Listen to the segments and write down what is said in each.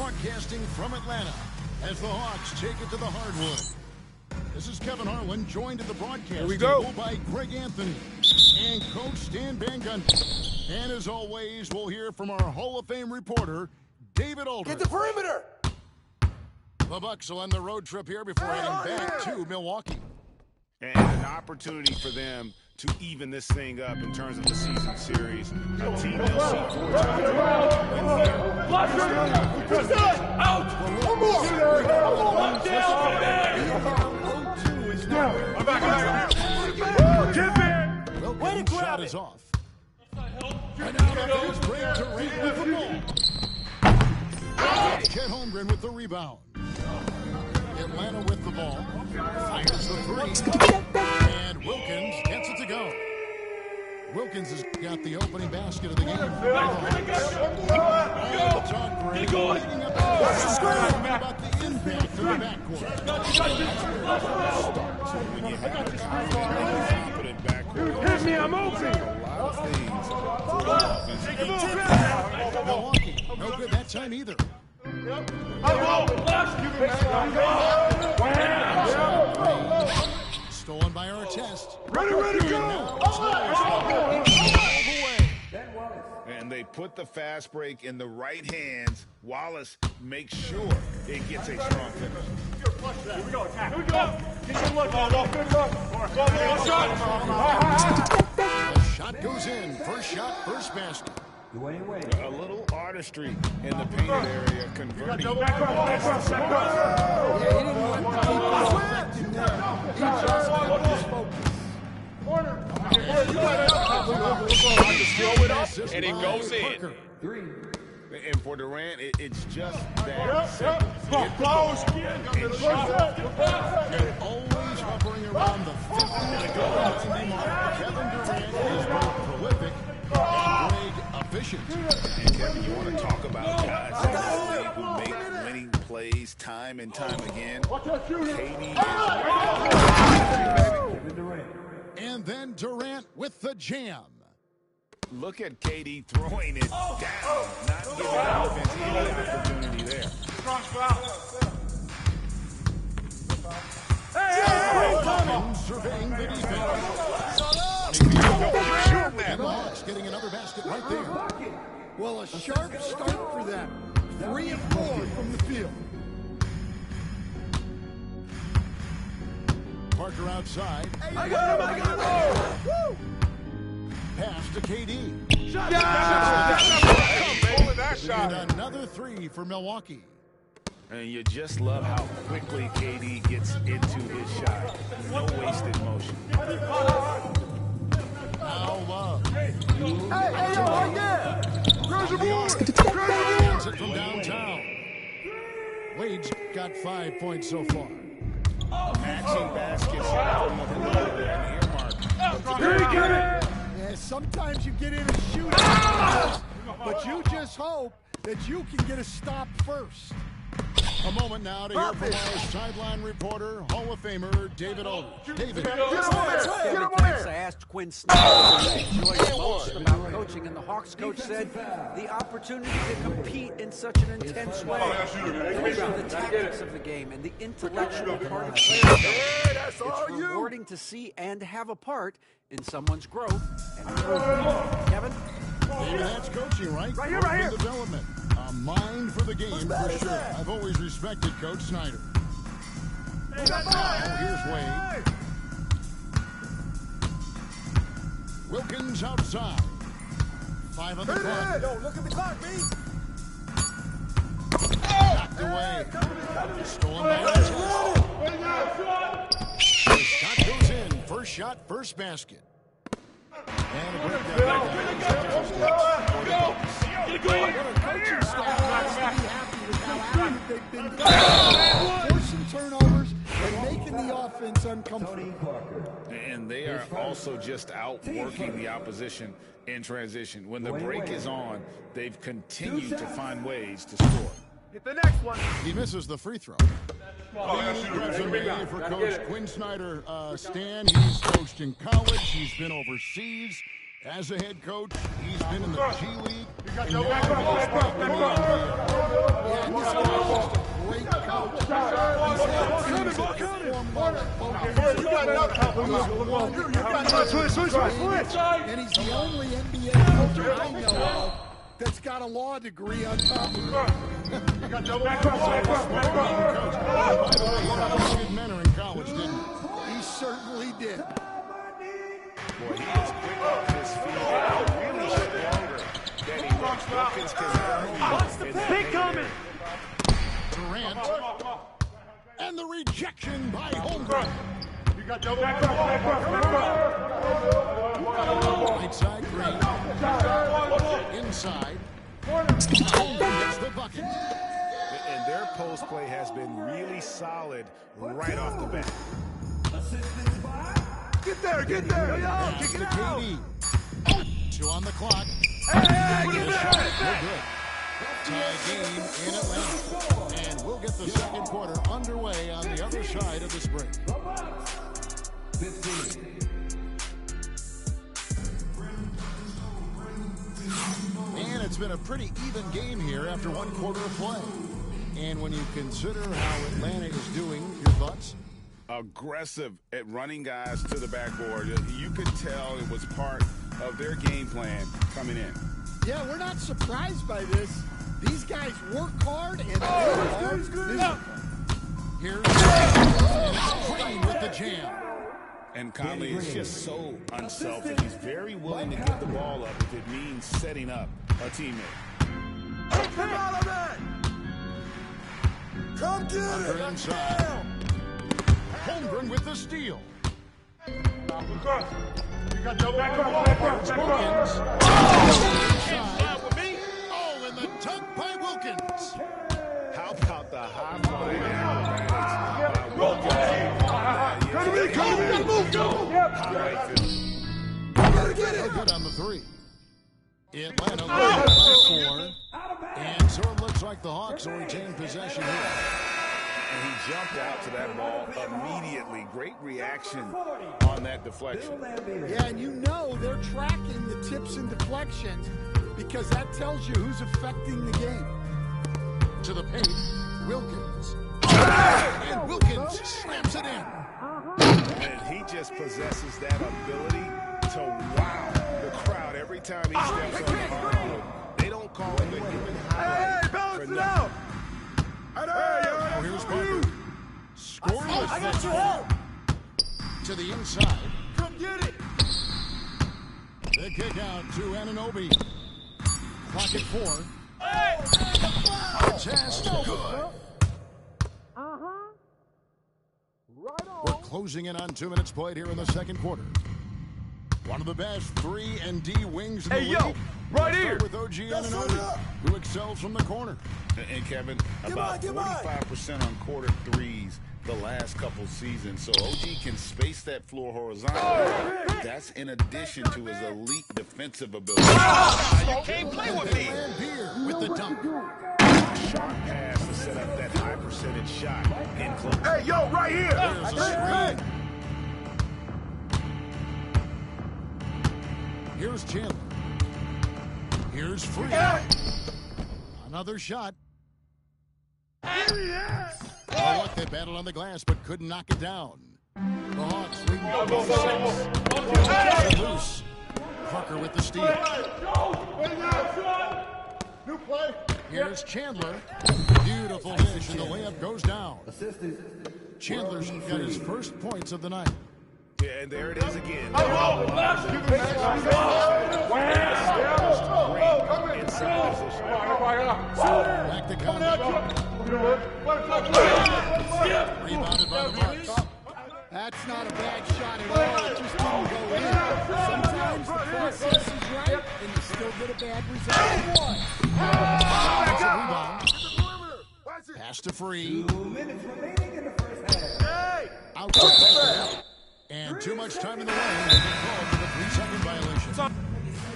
broadcasting from Atlanta as the Hawks take it to the hardwood. This is Kevin Harlan, joined at the broadcast table by Greg Anthony and Coach Stan Van Gundy. And as always, we'll hear from our Hall of Fame reporter, David Aldridge. Get the perimeter! The Bucks will end the road trip here before heading back to Milwaukee. And an opportunity for them to even this thing up in terms of the season series. A team they'll see 4 times win here. Out! One more! I'm back. Wilkins' shot is off. And out of his break, Durant with the ball. Chet Holmgren with the rebound. Atlanta with the ball. Fires the three. And Wilkins gets it to go. Wilkins has got the opening basket of the game. All the talk great. Leading up about the impact of the backcourt. When you have a confident backcourt, Hit me, I'm open! a lot of things for offense. Milwaukee, no good that time either. Stolen by Artest. Ready, go! And they put the fast break in the right hands. Wallace makes sure it gets a strong finish. Here we go, attack. Here we go. Get some look, good look. The shot goes in. First shot, first basket. A little artistry in the painted area, converting. And it goes in. And for Durant, it's just that simple. Always hovering around the 50 mark. Kevin Durant is both prolific and Greg efficient. And Kevin, you want to talk about guys in this league who make winning plays time and time again? KD is And then Durant with the jam. Look at KD throwing it down, not giving offense any opportunity there. Surveying the defense. And the Hawks getting another basket right there. Well, a sharp start for them. 3 of 4 from the field. Parker outside. I got him! Woo! Pass to KD. And another 3 for Milwaukee. And you just love how quickly KD gets into his shot. No wasted motion. Now Love. Hey, right there! Hands it from downtown. Wade's got 5 points so far. Matching baskets from the earmark. Yeah, sometimes you get in and shoot, but you just hope that you can get a stop first. A moment now to hear from our sideline reporter, Hall of Famer David Aldridge. David. I asked Quinn Snyder what he enjoyed most about coaching, and the Hawks coach said the opportunity to compete in such an intense way. Those are the tactics of the game and the intellectual part of playing. It's rewarding to see and have a part in someone's growth and improvement. Kevin? David, that's coaching, right? Right here. Development. A mind for the game, for sure. I've always respected Coach Snyder. Now, here's Wade. Wilkins outside. 5 on the clock. Don't look at the clock, B. Knocked away. Stolen by Artest. The shot goes in. First shot, first basket. And a Forcing turnovers and making the offense uncomfortable. And they are also just outworking the opposition in transition. When the break is on, they've continued to find ways to score. Get the next one. He misses the free throw. Resume for Coach Quinn Snyder. Stan, he's coached in college. He's been overseas as a head coach. He's been in the G League. And he's the only NBA coach I know of that's got a law degree on top of it. Mentor in college, didn't he? He certainly did. Boy, he is quick off his feet and really stronger than he looks. Wilkins can What's the pick coming? Durant. And the rejection by Holmgren. Right side Green. Inside. Holmgren gets the bucket. And their post play has been really solid right off the bat. Get there, get there. Yo, Pass kick to it out. KD. 2 on the clock. Hey, Good get shot. back. No good. Tie game in Atlanta. And we'll get the second quarter underway on the other side of this break. And it's been a pretty even game here after one quarter of play. And when you consider how Atlanta is doing, your thoughts? Aggressive at running guys to the backboard. You could tell it was part of their game plan coming in. Yeah, we're not surprised by this. These guys work hard and Here's and it's Green with the jam. And Conley is just so unselfish. He's very willing to give the ball up if it means setting up a teammate. Come out of it. Come get Under it. inside. Holmgren with the steal. Wilkins. Oh, and the dunk by Wilkins. How about the high flying acrobatics by Wilkins? Good on the three. Atlanta leads by 4. And so it looks like the Hawks will retain possession here. And he jumped out to that ball immediately. Great reaction on that deflection. Yeah, and you know they're tracking the tips and deflections because that tells you who's affecting the game. To the paint, Wilkins. And Wilkins slams it in. And he just possesses that ability to wow the crowd every time he steps on the hardwood. They don't call him a human highlight. Hey, balance it out. Now here's Parker. Scoreless. I got your help. To the inside. Come get it. The kick out to Anunoby. Clock at 4. Test good. We're closing in on 2 minutes played here in the second quarter. One of the best 3-and-D wings in the Hey, league. yo, right here. With OG Anunoby, who excels from the corner. And Kevin, about 45% on quarter threes the last couple seasons. So OG can space that floor horizontally. That's in addition to his elite defensive ability. You can't play with me. And Beer with the dunk. Sharp pass to set up that high percentage shot in close. Hey, yo, right here. There's a screen. Here's Chandler. Here's Free. Another shot. Oh, look, they battled on the glass but couldn't knock it down. The Hawks lead by 6. Loose. Parker with the steal. New play. Here's Chandler. Beautiful finish, and the layup goes down. Chandler's got his first points of the night. Yeah, and there it is again. Back to Conley. Rebounded by the Bucks. That's not a bad shot at all. It just didn't go in. Sometimes the process is right, and you still get a bad result. That's a rebound. Pass to Free. 2 minutes remaining in the first half. Out to Parker. And too much time in the lane has been called for the 3-second violation.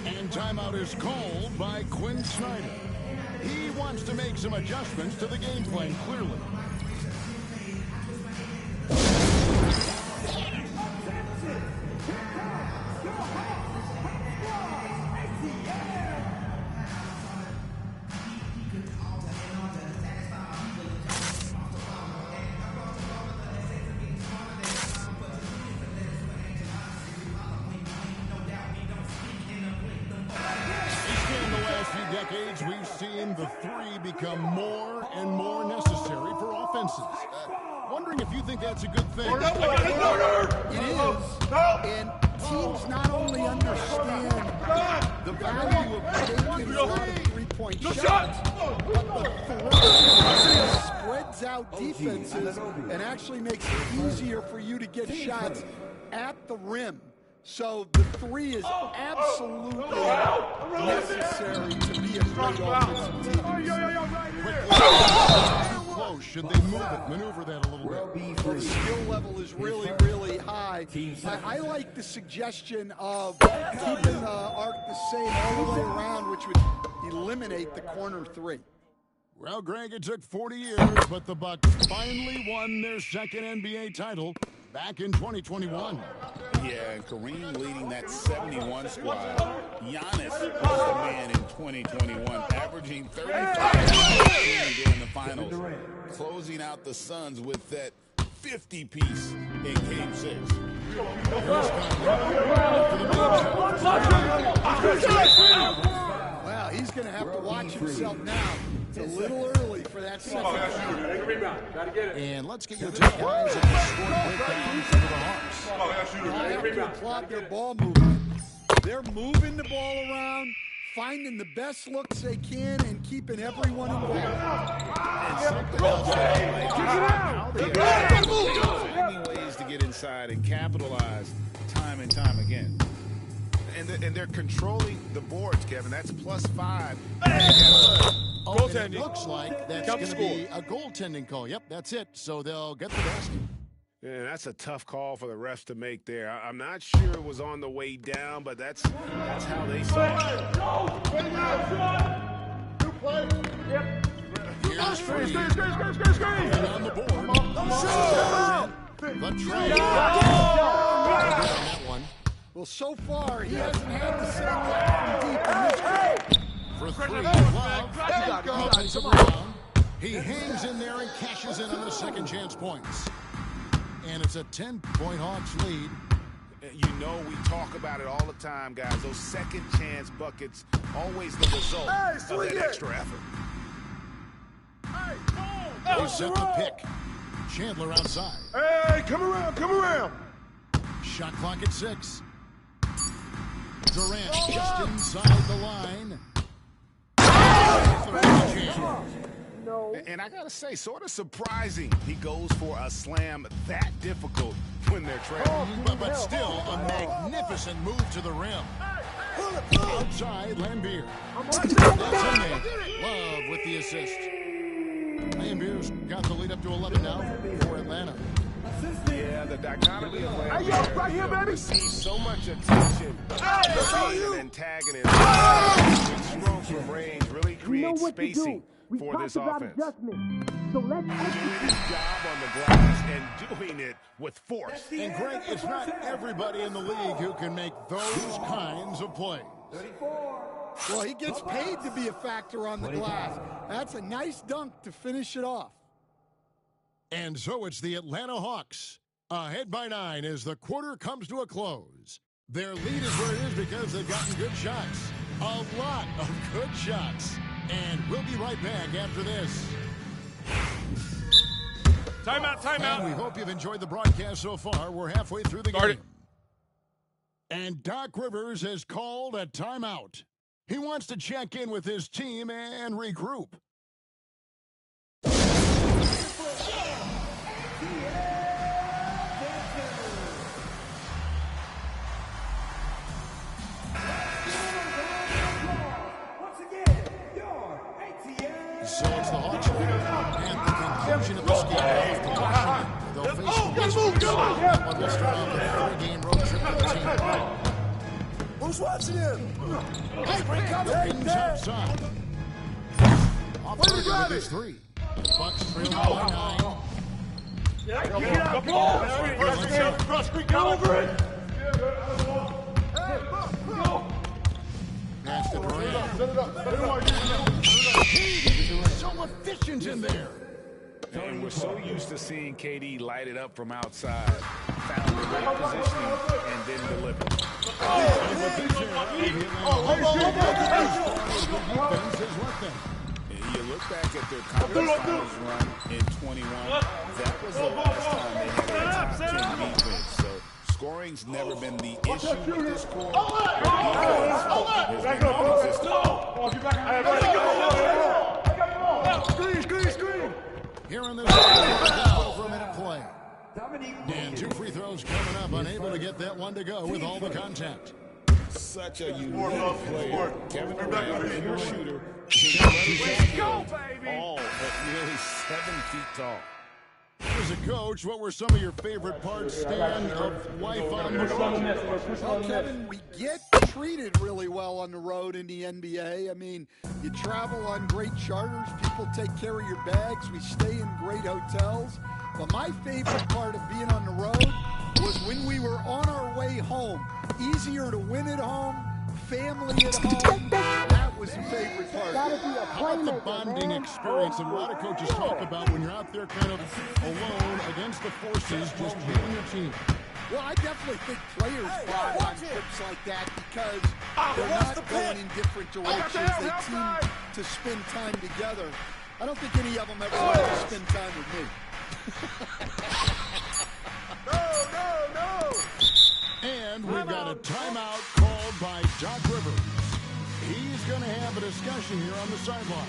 And timeout is called by Quinn Snyder. He wants to make some adjustments to the game plan, clearly. become more and more necessary for offenses. Wondering if you think that's a good thing. It is. And teams not only understand the value of taking a lot of three-point shots, but the threat spreads out defenses and actually makes it easier for you to get shots at the rim. So the three is absolutely necessary to be a great offensive team. Close. Should they maneuver that a little bit? The skill level is really, really high. I like the suggestion of keeping the arc the same all the way around, which would eliminate the corner three. Well, Greg, it took 40 years, but the Bucks finally won their second NBA title back in 2021. Yeah, and Kareem leading that 71 squad. Giannis was the man in 2021, averaging 35 during the finals, closing out the Suns with that 50-piece in Game 6. Well, he's going to have to watch himself now. It's a little early for that second foul. And let's get your take, guys, on the score breakdown for the Hawks. I have to applaud their ball movement. They're moving the ball around, finding the best looks they can, and keeping everyone involved. Finding ways to get inside and capitalize time and time again. And they're controlling the boards, Kevin. That's +5. Oh, and it looks like that's going to be a goaltending call. Yep, that's it. So they'll get the basket. Yeah, that's a tough call for the refs to make there. I'm not sure it was on the way down, but that's how they saw it. Here's Free. And on the board. The try. That one. Well, so far, he hasn't had the same look from deep in this game. For three, Love. Offensive rebound. He hangs in there and cashes in on the second chance points. And it's a 10-point Hawks lead. You know, we talk about it all the time, guys. Those second chance buckets, always the result of that extra effort. They set the pick. Chandler outside. Hey, come around. Shot clock at 6. Durant just inside the line. And I gotta say, sort of surprising he goes for a slam that difficult when they're trailing. But still a magnificent move to the rim. Outside, Lambeer. Love with the assist. Lambier's got the lead up to 11 now for Atlanta. Yeah, the dichotomy of Lambeer right here, baby. Receives so much attention. Being an antagonist. Big stroke from range really creates spacing for this offense. So let's His job on the glass and doing it with force. And Greg, it's not everybody in the league who can make those kinds of plays. Well, he gets paid to be a factor on the glass. That's a nice dunk to finish it off. And so it's the Atlanta Hawks, ahead by 9 as the quarter comes to a close. Their lead is where it is because they've gotten good shots. A lot of good shots. And we'll be right back after this. Timeout. And we hope you've enjoyed the broadcast so far. We're halfway through the game. And Doc Rivers has called a timeout. He wants to check in with his team and regroup. So it's the Hawks at the conclusion of this game. They'll face the Wizards. That one will start off a 3-game road trip for the team. Who's watching him? Things outside. Operator with his 3. Bucks trailing by 9. Cross-creek, go over it. Pass to Durant. He's so efficient in there. And we're so used to seeing KD light it up from outside. Found the right positioning and then delivered. You look back at their conference finals run in 21, that was the last time they had a top 10 defense. So scoring's never been the issue with this core. Defense has been consistent. Screen. Here in this over a minute play. And 2 free throws coming up, unable to get that one to go with all the contact. Such a unique player. Kevin Durant, pure shooter. All at nearly 7 feet tall. As a coach, what were some of your favorite parts, Stan, of life on the road? Well, Kevin, we get treated really well on the road in the NBA. I mean, you travel on great charters. People take care of your bags. We stay in great hotels. But my favorite part of being on the road was when we were on our way home. Easier to win at home, family at home. That was the favorite part. How about the bonding experience? And a lot of coaches talk about when you're out there kind of alone against the forces, just you and your team. Well, I definitely think players bond on trips like that because they're not going in different directions. They team to spend time together. I don't think any of them ever want to spend time with me. No. And we've got a timeout called by Doc Rivers. He's going to have a discussion here on the sideline.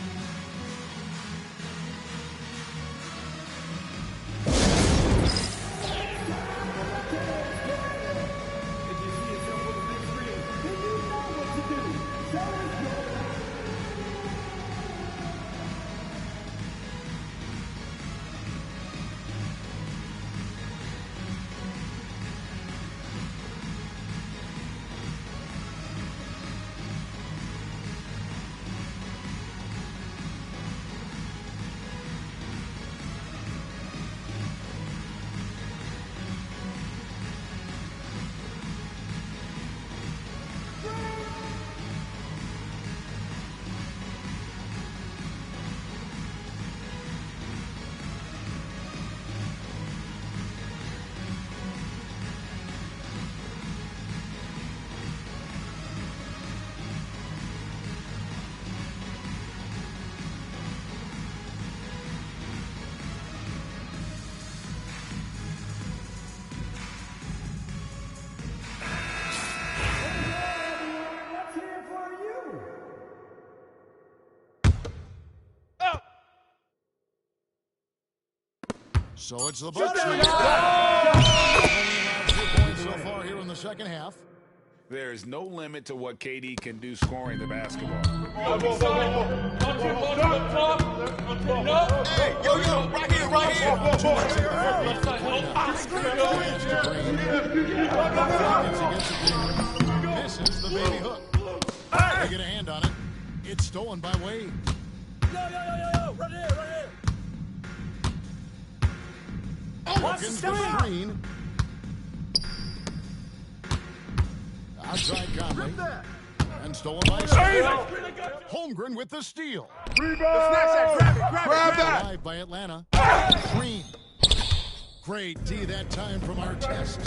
So it's the Bucks. Only allowed 2 points so far here in the second half. There is no limit to what KD can do scoring the basketball. Hey, yo, right here. Misses the baby hook. They get a hand on it. It's stolen by Wade. Yo, right here. Wilkins the screen. Outside Conley. And stolen by Holmgren with the steal. Rebound! Grab that! Live by Atlanta. Green. Great D that time from our test.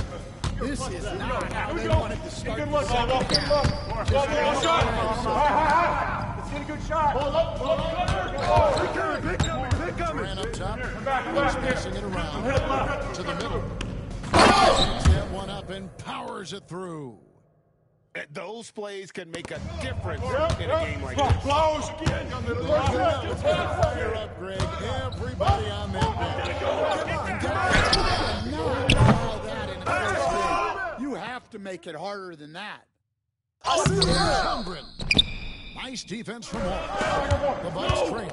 This is not how they wanted to start the second half. Let's get a good shot. Ran up top. Passing it around to the middle. Takes that one up and powers it through. Those plays can make a difference in a game like this. Close. It's going to fire up, Greg. Everybody on that bench. You have to make it harder than that. Holmgren. Nice defense from Wall. The Bucks trail.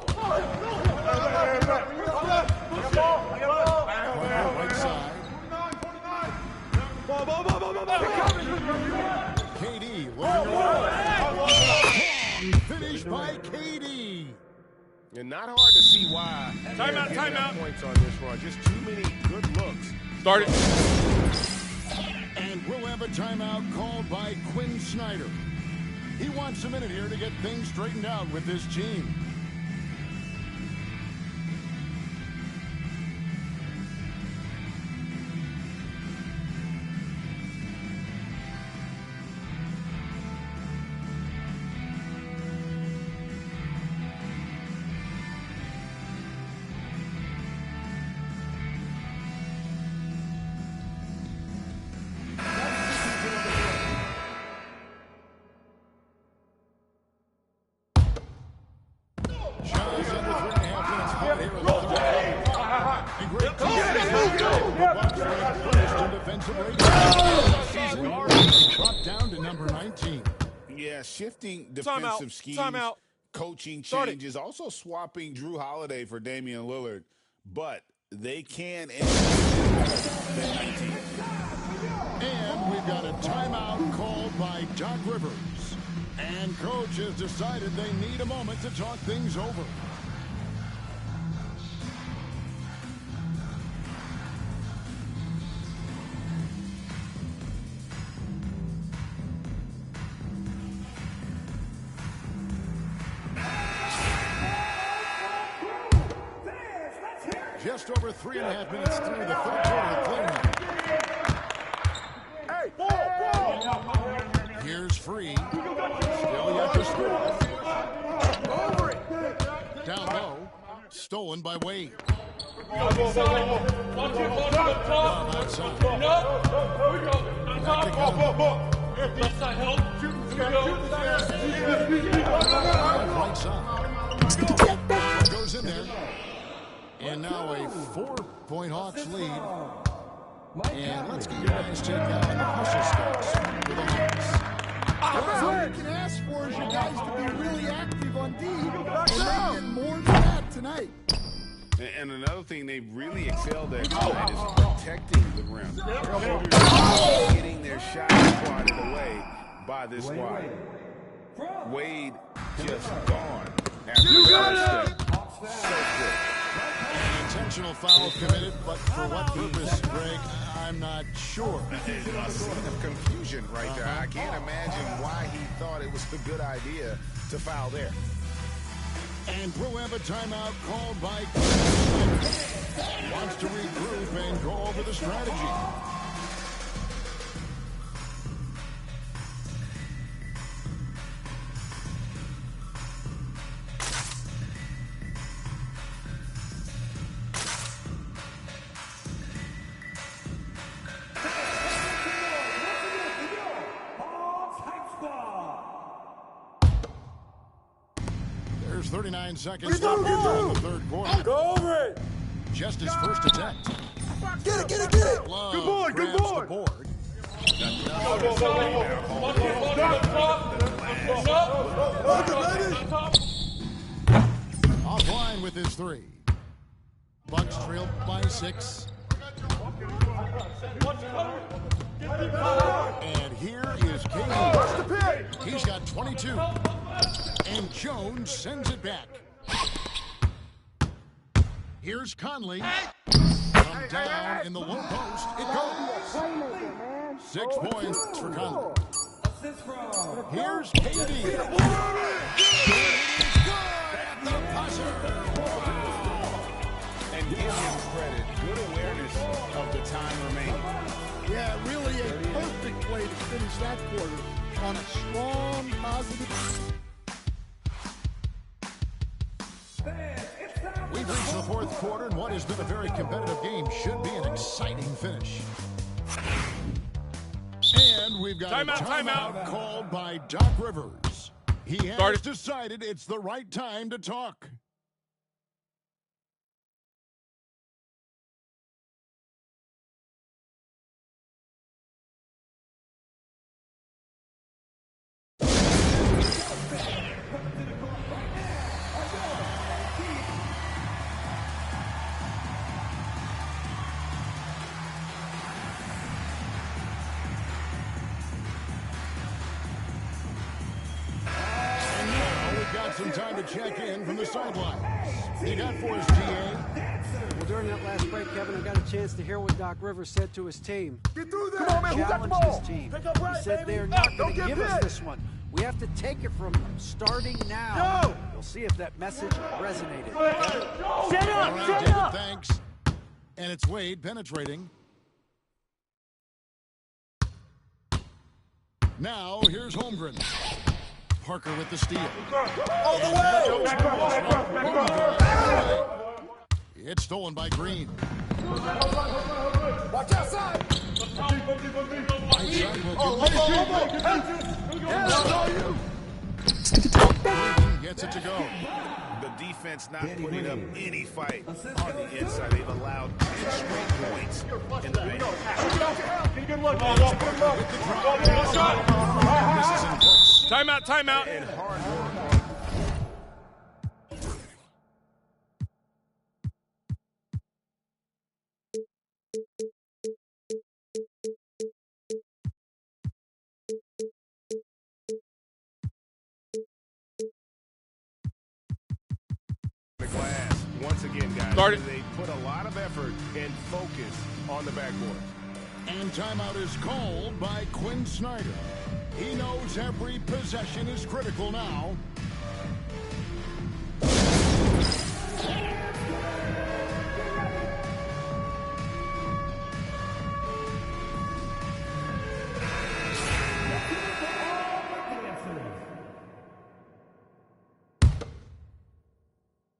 Right side. KD looking around. Finish by KD. And not hard to see why. Timeout. Points on this run. Just too many good looks. Start it. And we'll have a timeout called by Quinn Snyder. He wants a minute here to get things straightened out with this team. Bucks ranked first in defensive rating. Dropped down to number 19. Yeah, shifting defensive schemes, coaching changes, also swapping Drew Holiday for Damian Lillard, but they can end at 19. And we've got a timeout called by Doc Rivers. And coach has decided they need a moment to talk things over. Just over 3.5 minutes through the third quarter of play now. Here's Free. Still yet to score. Down low. Stolen by Wade. Outside. Right side. Goes in there. And now a 4-point Hawks lead. And let's get your guys take out the official stats for the Hawks. All you can ask for is you guys to be really active on D. And they did more than that tonight. And another thing they've really excelled at tonight is protecting the rim. Getting their shot swatted away by this squad. Wade just gone after the first step. So quick. An intentional foul committed, but for what purpose, Greg, I'm not sure. A scene of confusion right there. I can't imagine why he thought it was a good idea to foul there. And we'll have a timeout called by wants to regroup and go over the strategy. There's 39 seconds left to go in the third quarter. Go over it. Just his first attempt. Get it. Love Good board. grabs the board. Offline with his three. Bucks trail by 6. And here is KD. He's got 22. And Jones sends it back. Here's Conley. From down in the low post, it goes. 6 points for Conley. Here's KD. It is good at the buzzer. And give him credit. Good awareness of the time remaining. Yeah, really a perfect way to finish that quarter on a strong, positive. We've reached the fourth quarter, and what has been a very competitive game should be an exciting finish. And we've got a timeout called by Doc Rivers. He has decided it's the right time to talk. Some time to check in from the sidelines. You got for us, GA? Well, during that last break, Kevin, I got a chance to hear what Doc Rivers said to his team. Get through there. Come on, man. Who got the Challenged ball? his team. Pick up right, He said baby. they're not Don't going to get give us pissed. this one. We have to take it from them, starting now. Yo. We'll see if that message resonated. Shut All up. right, Shut David, up. thanks. And it's Wade penetrating. Now, here's Holmgren. Parker with the steal. All the way. It's stolen by Green. Watch outside. Green gets it to go. The the defense not putting up any fight on the inside. They've allowed 10 straight points in the paint. Good luck. Timeout, timeout. And hard work. The glass, once again, guys, they put a lot of effort and focus on the backboard. And timeout is called by Quinn Snyder. He knows every possession is critical now.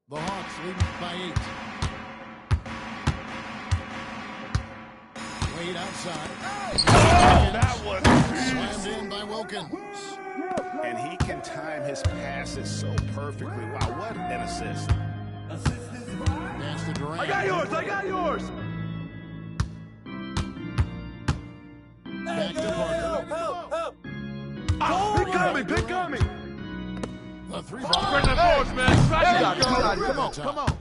The Hawks leading by 8. Wade outside. That was Slammed in by Wilkins. and he can time his passes so perfectly. Wow, what an assist. Pass to Durant. I got yours. Back to Parker. Pick on me. The three Come ball. on.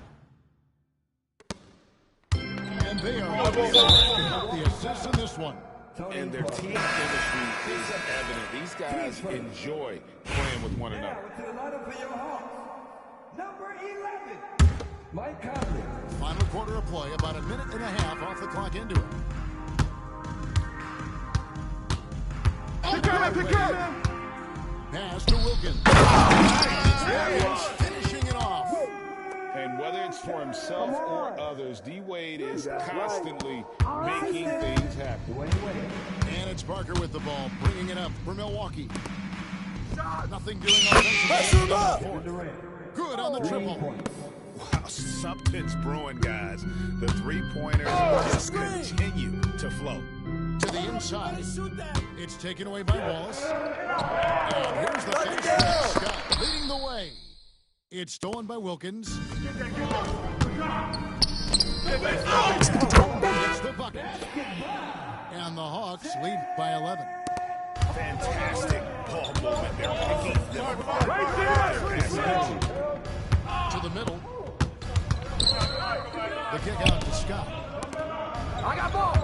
And they are the assist in this one. And their team chemistry is evident. These guys enjoy playing with one another. Number 11, Final quarter of play, about a minute and a half off the clock into it. Pick up. Pass to Wilkins. Finishing it off. And whether it's for himself or others, D-Wade is constantly making things happen. And it's Parker with the ball, bringing it up for Milwaukee. Nothing doing offensively. Good on the triple. Wow, something's brewing, guys. The three-pointers just continue to flow. To the inside. It's taken away by Wallace. And here's the pass. Scott leading the way. It's stolen by Wilkins. It's the bucket. And the Hawks lead by 11. Fantastic ball movement. They're picking them apart. Right there. To the middle. The kick out to Scott. I got ball.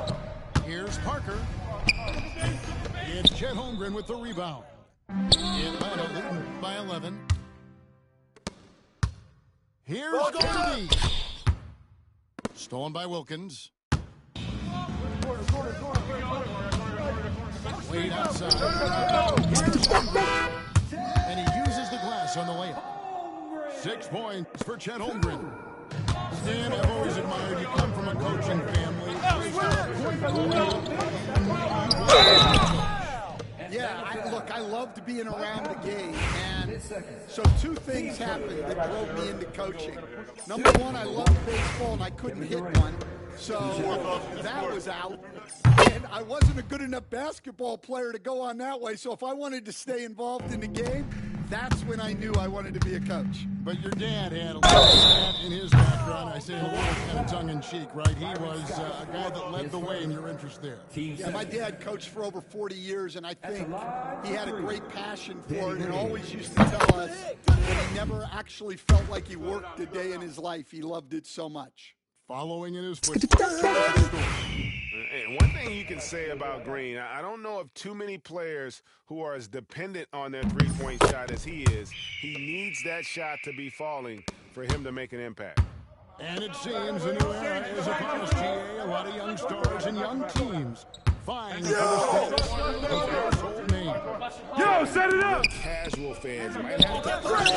Here's Parker. It's Chet Holmgren with the rebound. Atlanta leading by 11. Here's Kennedy. Stolen by Wilkins. Wade outside. Here's Holmgren. And he uses the glass on the layup. 6 points for Chet Holmgren. Stan, I've always admired you. Come from a coaching family. Yeah, look, I loved being around the game, and so 2 things happened that drove me into coaching. Number one, I loved baseball, and I couldn't hit one, so that was out. And I wasn't a good enough basketball player to go on that way, so if I wanted to stay involved in the game, that's when I knew I wanted to be a coach. But your dad had a lot of that in his background. I say a little kind of tongue-in-cheek, right? He was a guy that led the way in your interest there. Yeah, my dad coached for over 40 years, and I think he had a great passion for it and always used to tell us that he never actually felt like he worked a day in his life. He loved it so much. Following in his footsteps. And one thing you can say about Green, I don't know of too many players who are as dependent on their three-point shot as he is. He needs that shot to be falling for him to make an impact. And it seems a new era is upon us, GA. A lot of young stars and young teams vying for the status of household name. Yo, set it up. Casual fans might have to upgrade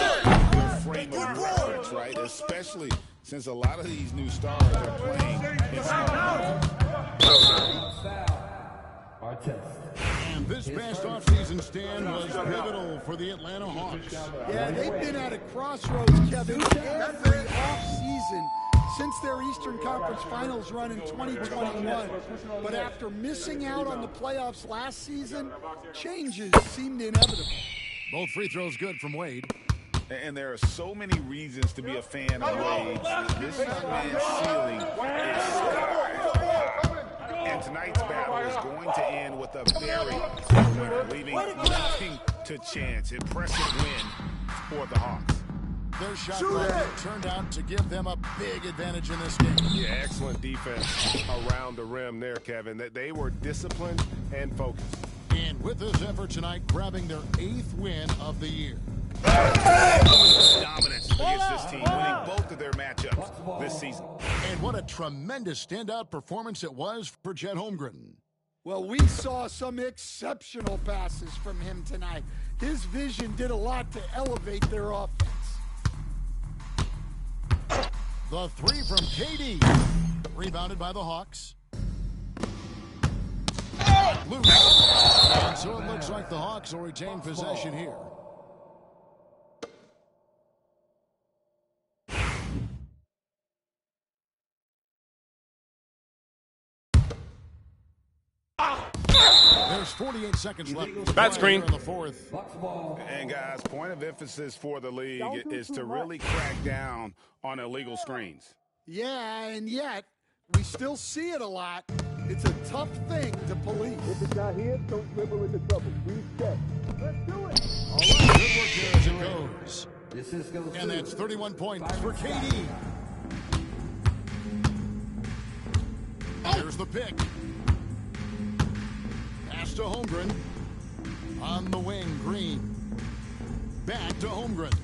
their frame of reference, right? Especially since a lot of these new stars are playing in small. And this past offseason stand was pivotal for the Atlanta Hawks. Yeah, they've been at a crossroads, Kevin, every offseason since their Eastern Conference Finals run in 2021. But after missing out on the playoffs last season, changes seemed inevitable. Both free throws good from Wade. And there are so many reasons to be a fan of Wade's. This young man's ceiling is sky high. And tonight's battle is going to end with a very clear winner, leaving nothing to chance. Impressive win for the Hawks. Their shot clock turned out to give them a big advantage in this game. Yeah, excellent defense around the rim there, Kevin. They were disciplined and focused. And with this effort tonight, grabbing their 8th win of the year. Dominance against this team, winning both of their matchups this season. And what a tremendous standout performance it was for Chet Holmgren. Well, we saw some exceptional passes from him tonight. His vision did a lot to elevate their offense. The three from KD. Rebounded by the Hawks. Loose. And so it looks like the Hawks will retain possession here. There's 48 seconds left. Bad screen. In the fourth. And guys, point of emphasis for the league is to really crack down on illegal screens. Yeah, and yet we still see it a lot. It's a tough thing to police. If it's not here, don't dribble into trouble. Please check. Let's do it. All right, good work there as it goes. And that's 31 points for KD. Here's the pick. Pass to Holmgren. On the wing, Green. Back to Holmgren.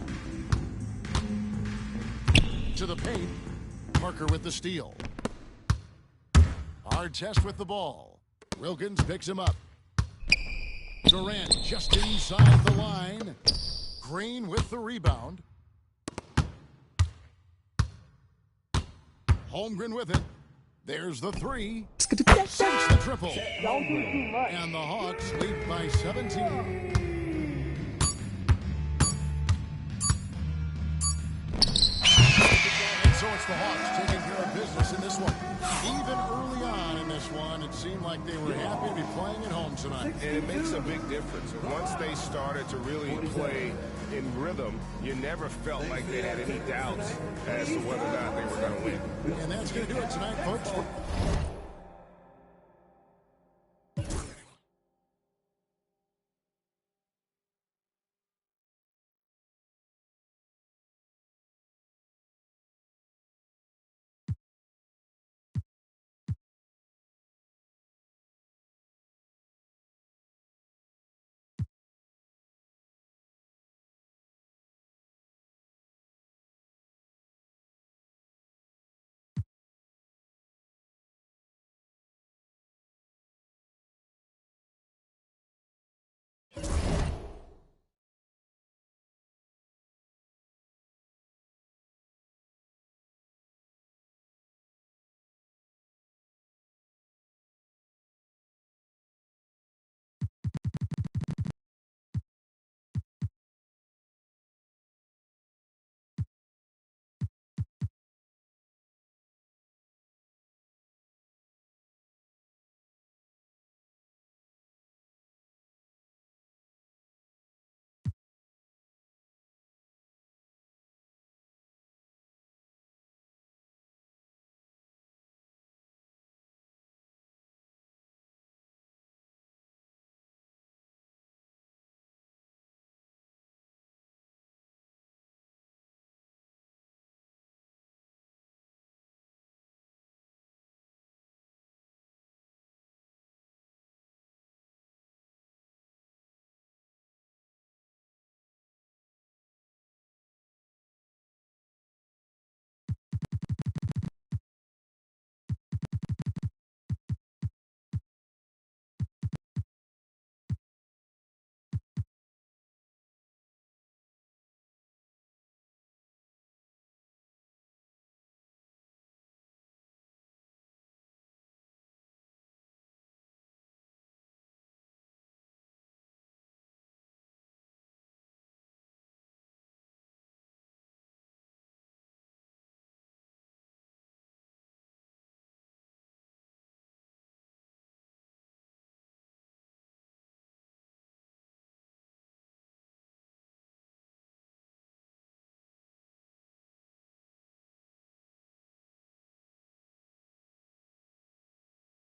To the paint. Parker with the steal. Hard test with the ball. Wilkins picks him up. Durant just inside the line. Green with the rebound. Holmgren with it. There's the three. Sinks the triple. And the Hawks lead by 17. So it's the Hawks taking care of business in this one. Even early on in this one, it seemed like they were happy to be playing at home tonight. And it makes a big difference. Once they started to really play in rhythm, you never felt like they had any doubts as to whether or not they were going to win. And that's going to do it tonight, folks.